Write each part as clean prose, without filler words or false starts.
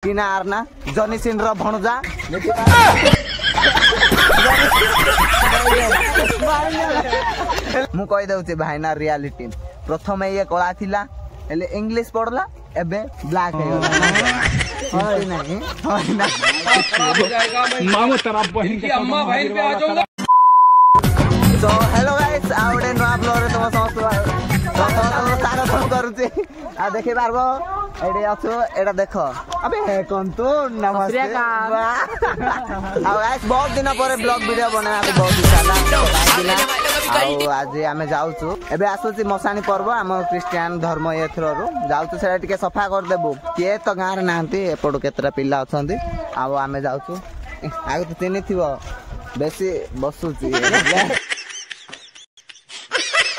किनार ना जनी सिंह रो भणजा मु कहि दउछि भाई ना रियलिटी प्रथम ये कला थिला एले इंग्लिश पढ़ला एबे ब्लैक हे होय नहीं मामू तेरा बहन की अम्मा बहन पे आ जाऊंगा। सो हेलो गाइस आउडे नो अपलोड रे तुम समस्त स्वागत करूछि आ देखि पारबो एडे अछु एडा देखो अबे कोन तो नमस्ते आ गाइस बहुत दिन पर ब्लॉग वीडियो बना के बहुत इच्छा आ आज आमे जाउछु एबे आसुछि मसानी पर्व हम क्रिश्चियन धर्म ए थ्रो जाउछु सेटा टिके सफा कर देबो के तो गार नांती एपडो केतरा पिल्ला अछंती आ आमे जाउछु आगु तो तिनी थिबो बेसी बसुछि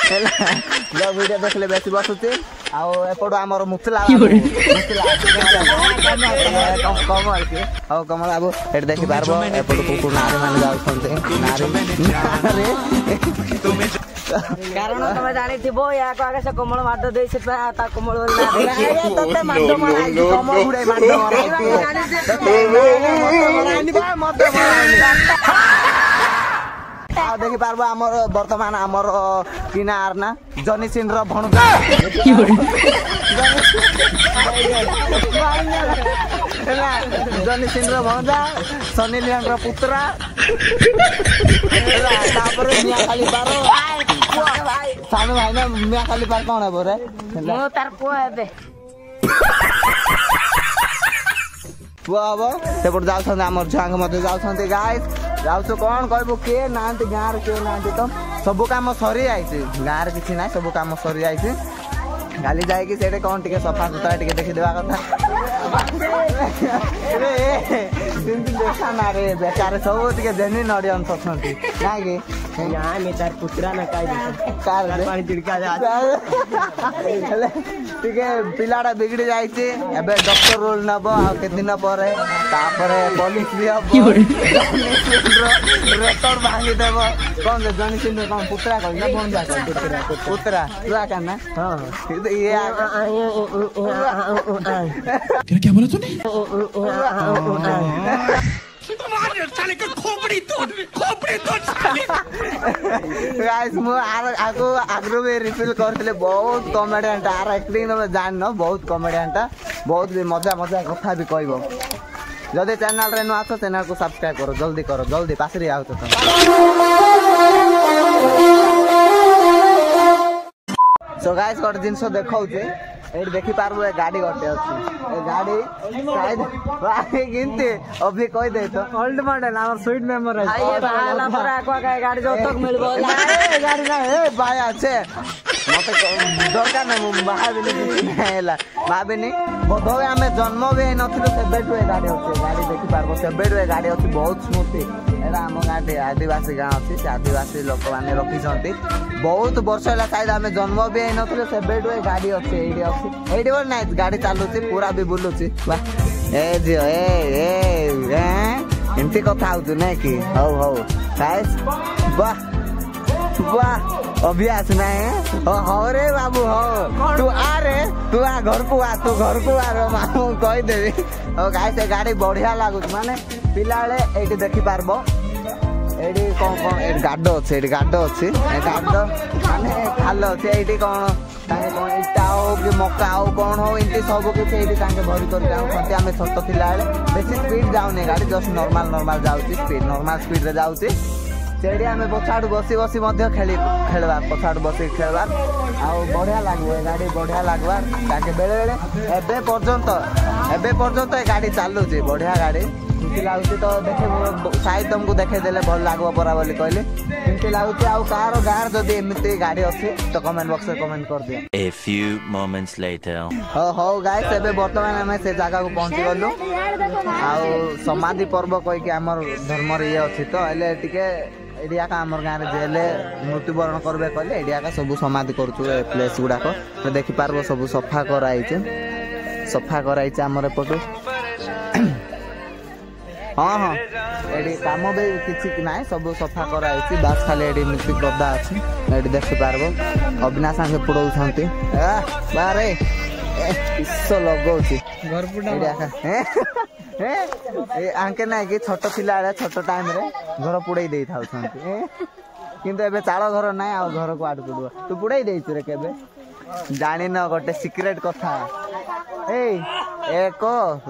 वीडियो देखले बेसी बसुछि आउ एपडो हमर मुथला कमल के आउ कमल बाबू एट देखि पारबो एपडो कुकुर नारी माने जाउछन्ते नारी कारण तमे जानि थिबो या को आगे से कमल माड देइ से ता कमल वाला तते माड माराई कमल गुडे माड माराई देखि पारबो हमर वर्तमान हमर किनार ना जनी सिंह रो भणजा जनी सिंह रो भणजा सनी लियोन रो पुत्रा तापर मिया खाली पारो सानु भाई ना मिया खाली पार कोन है बोरे मो तार को हेबे पुआबो सेपट जाउ छन हमर झांग मते जाउ छन गाइस जाउछु कोन कहबो के नांती गार के नांती तो सब काम सरी आइछि गार किछि नै सब काम सरी आइछि गाली जाय कि सेटे कोन टिके सफा सुतरा टिके देखि देबा कथा रे सिंती देखा ना रे बेचारे सब टिके जेनी नडियन छथंती नाइ के यहाँ में तार पुत्रा ना काई कार पानी तिड़का जा टिके पिलाडा बिगड़ी जाइछि एबे डॉक्टर रोल नबो आ के दिन परे तापरे पुलिस भी अब रेकॉर्ड भांगी देबो कोन जे जनी सिंह कोन पुत्रा कोन ना कोन जा पुत्रा तुआ करना हां ये क्या बोला तूने? गाइस मु आगो आग्रो में रिफिल करथिले बहुत कॉमेडियन आर एक्टिंग न जान न बहुत कॉमेडियन बहुत भी मजा मजा कथा भी कहबो जदि चैनल रे न आछो चैनल को सब्सक्राइब करो जल्दी पासरी आउ तो सो गाइस गोट जिंस देखौ जे एड देखि पारबो ए गाड़ी गोटे अछि ए गाड़ी शायद भाई गिनते अभी कहि दे तो ओल्ड मॉडल हमर स्वीट मेमोरी है ये बाला पर आको गाड़ी जो तक मिलबो ए गाड़ी ना ए भाई আছে मते दरकार नै महाबिनी हैला महाबिनी बोधवे हमें जन्म भी नथिलो से बेटो ए गाड़ी अछि गाड़ी देखि पारबो से बेटो ए गाड़ी अछि बहुत स्मूथी एरा हम गाडी आदिवासी गांव अछि से आदिवासी लोक माने रखि जंती बहुत वर्ष होला शायद हमें जन्म भी नथिलो से बेटो ए गाड़ी अछि एडी वर नाइस गाड़ी चालुची पूरा भी बुलुची वाह ए जियो ए एंती कथा आउतु नै कि हौ गाइस वाह वाह अभ्यास नहीं हो रे बाबू हो तू आ रे तू आ घर को आ रे मामू कहि देबी ओ गाइस ए गाड़ी बढ़िया लागु माने पिलाळे एडी देखि पारबो एडी कोन एडी गाडो अछि ए गाडो माने खाल अछि एडी कोन ताके कोन इटाओ कि मकाओ कोन हो इनती सब के एडी ताके भरी कर जाउ छते हमें छोट पिलाळे बेसी स्पीड जाउने गाड़ी जस्ट नॉर्मल जाउची स्पीड नॉर्मल स्पीड रे जाउची सेडी हमें पछाड़ बसी मध्य खेलवा पछाड़ बसी खेलवा आ बढ़िया लागबो गाड़ी बढ़िया लागबा ताके बेले एबे पर्यंत ए गाड़ी चालू छी बढ़िया गाड़ी किंती लागुची तो देखे शायद तुमको देखे देले भल लागबो परा बोली कहले किंती लागुची आ कार गार जदी एमिते गाड़ी अछि तो कमेंट बॉक्स में कमेंट कर दियो A few moments later हो गाइस एबे वर्तमान हमें से जगह को पहुंची गलु आ समाधि पर्व कहि के हमर धर्म रे अछि तो एले टिके एडिया का हमर गां रे जेले मृत्युवरण करबे कहले एडिया का सब समाधि करछु ए प्लेस गुडा को तो देखि पारबो सब सफा कराइছে हमर पटो हां एडी काम बे किछि नाही सब सफा कराइছে बास खाली एडी मिट्टी गड्ढा अछि एडी देखि पारबो अविनाश संगे पुडौ छंती बारे किस लगौछि घर आंके ना कि छोट पिला छोट टाइम रे घर पुड़े दे था किंतु एबे चाल घर ना आ घर को आड़ पड़ो तू पुड़े देछु रे केबे जानि न गोटे सिक्रेट कथा ए 1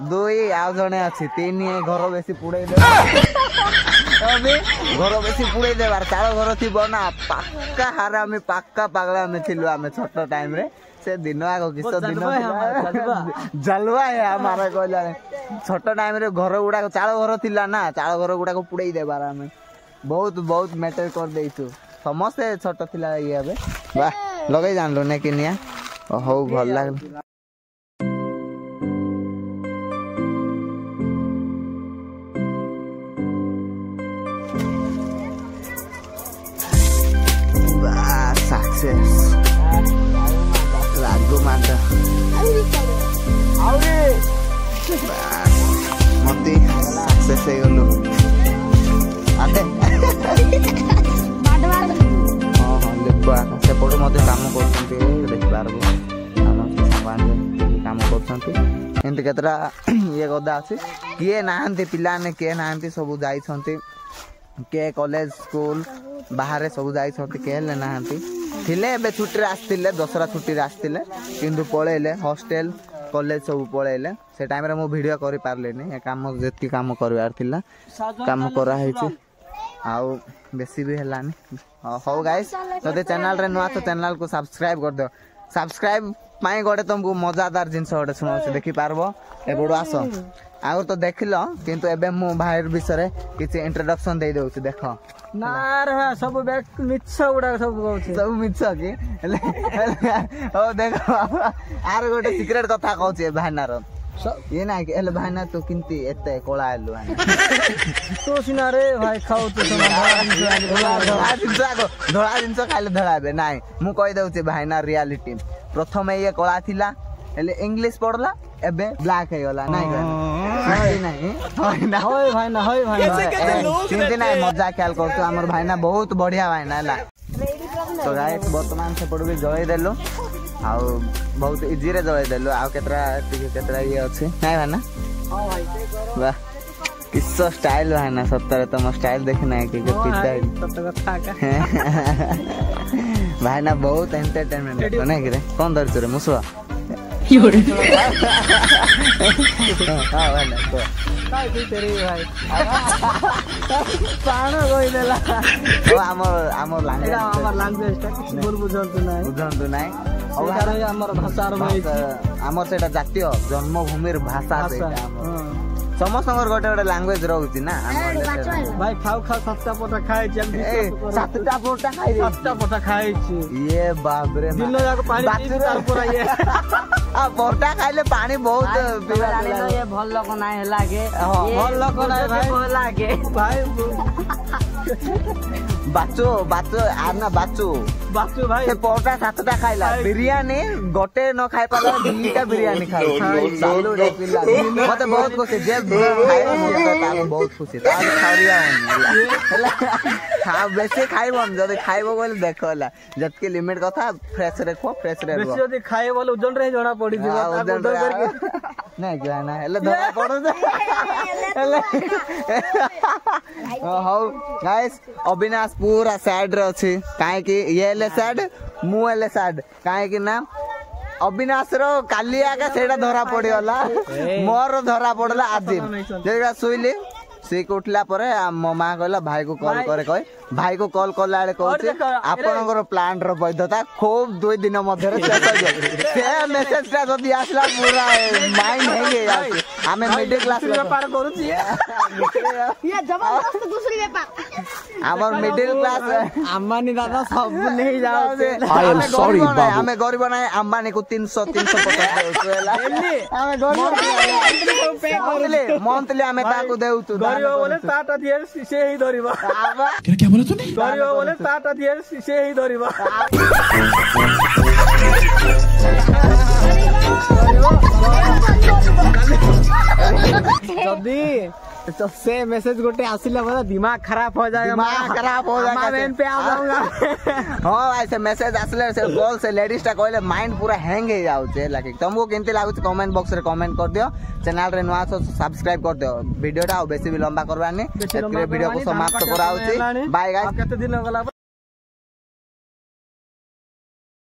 2 आ जने अछि 3 घर बेसी पुड़े दे अबे घर बेसी पुड़े देबार चाल घर थिबो ना पक्का हारामी पक्का पागला में थिलु आमे छोट टाइम रे से दिन आगो किस दिन जलवा है हमारा कहला छोट टाइम रे घर गुडा चाल घर थिला ना चाल घर गुडा को पुड़े देबार आमे बहुत बहुत मैटर कर देइछु समस्त छोट थिला ये अबे वाह लगे जानलो ने किनिया हो भल लागल सक्सेस लागो माता आउरे मते सक्सेस हे गलो आते हां लेबा से पडो मते काम करछन्ते देखि पारबो हम सामान काम करछन्ते एंत केतरा ये गदा अछि किए नाहंते पिला ने के नाहंते सब जाई छन्ते के कॉलेज स्कूल बाहर सब जाई छन्ते के ले नाहंते थिले बे छुट्टी आस्तिले दसरा छुट्टी आस्तिले किंतु पळेले हॉस्टल कॉलेज सब पळेले से टाइम रे मो वीडियो करि पारले नै ए काम जेति काम करबार थिला काम करा हेछि आउ बेसी भी हलानी हो गाइस तते चैनल रे नुआ तो चैनल को सब्सक्राइब कर दो सब्सक्राइब पाए गोटे तुमको मजादार जिंस गोटे सुनो देखि पारबो ए बडो आसो आउ तो देखिलो किंतु एबे मु भाईर विषय किछि इंट्रोडक्शन दे देउ देखो ना रे सब बैक मिछ उडा सब कहू सब मिछ की ओ देखो आर गोटे सीक्रेट कथा कहू छे भाईनार ये ना कि एले भाईना तो किंती एते कोळा आलु तो सिना रे भाई खाऊ तो धोळा जिंस खाइले धळाबे नाइ मु कहि दउ छे भाईना रियलिटी प्रथम ये कोळा थिला एले इंग्लिश पढला एबे ब्लैक हे गला नाइ ना होय भाईना चिंती नाइ मजा ख्याल करतो हमर भाईना बहुत बढ़िया भाईना हला तो गाइस वर्तमान से पडबे जय देलो आ बहुत इजी रे जय देलो आ केतरा ये अछि नाइ भाईना हां भाई वाह किस स्टाइल भाईना सत्तर तम स्टाइल देखना है कि स्टाइल कथा का भाईना बहुत एंटरटेनमेंट है ना कि कौन दर रे मुसवा योरे हां भाईना तो काय तेरे भाई पाणो गई देला ओ हमर लैंग्वेज ता किछ बोल बुझंतु नाही और हमर भाषार भाई हमर सेटा जातीय जन्मभूमिर भाषा समस्तंगर गोटे गोटे लैंग्वेज रहउची ना भाई खाऊ सत्ता पोटा खाइ छी सातटा पोटा खाइ रे सत्ता पोटा खाइ छी ये बाप रे दिन जाक पानी पी तार पूरा ये आ पोटा खाइले पानी बहुत पीवा ये भल लोक नाही लागे भल लोक नाही भाई भल लागे भाई बाचो आर ना बाचो भाई से पोटा सातटा खाइला बिरयानी गोटे न खाइ पाला दुईटा बिरयानी खाइ चालू रे पिला मते बहुत खुशी जे खाइबो मते बहुत खुशी ता खारिया खा बेसी खाइबन जदि खाइबो बोले देखला जतके लिमिट कथा फ्रेश रे खो फ्रेश रे बेसी जदि खाइ बोले ओजन रे जणा पड़ी दिबो ता ओजन करके नै क्या ना एले धरा पडो एले हो गाइस अविनाश पूरा सैड रे अछि काहे कि ये ले सैड मु ले सैड काहे कि ना अविनाश रो कालिया का सेडा धरा पड़ी वाला मोर धरा पड़ला आज जेगा सुइली से उठला परे मो मां कहला भाई को कॉल करे कहि भाई को कॉल करला ले कहते आपनकर प्लांट रो वैधता खूब 2 दिन मध्ये रे शेष हो जाय से मेसेज ता जदी आसला पूरा माइंड है ये यार हमें मिडिल क्लास व्यापार करू छी ये जबरदस्त दूसरी व्यापार हमर मिडिल क्लास अंबानी दादा सब नहीं जाओ से आई एम सॉरी बाबू हमें गरीब ना अंबानी को 350 देउला हमें गरीब मंथली हमें ताकू देउ तू गरीब बोले टाटा दिए से ही धरिबा क्या बोला तूने गरीब बोले टाटा दिए से ही धरिबा जदी तो से मैसेज गोटे आसिला बोला दिमाग खराब हो जाएगा, दिमाग खराब हो जाएगा। मैं बहन पे आ जाऊंगा। हाँ भाई से मैसेज आसले से कॉल से लेडीज टा कहले माइंड पूरा हैंग हो जाउचे लागे तुमको केनते लागुचे कमेंट बॉक्स रे कमेंट कर दियो चैनल रे नुआ सब्सक्राइब कर दियो वीडियो टा बेसी भी लंबा करबानी वीडियो को समाप्त कराउची बाय गाइस। केते दिन हो गला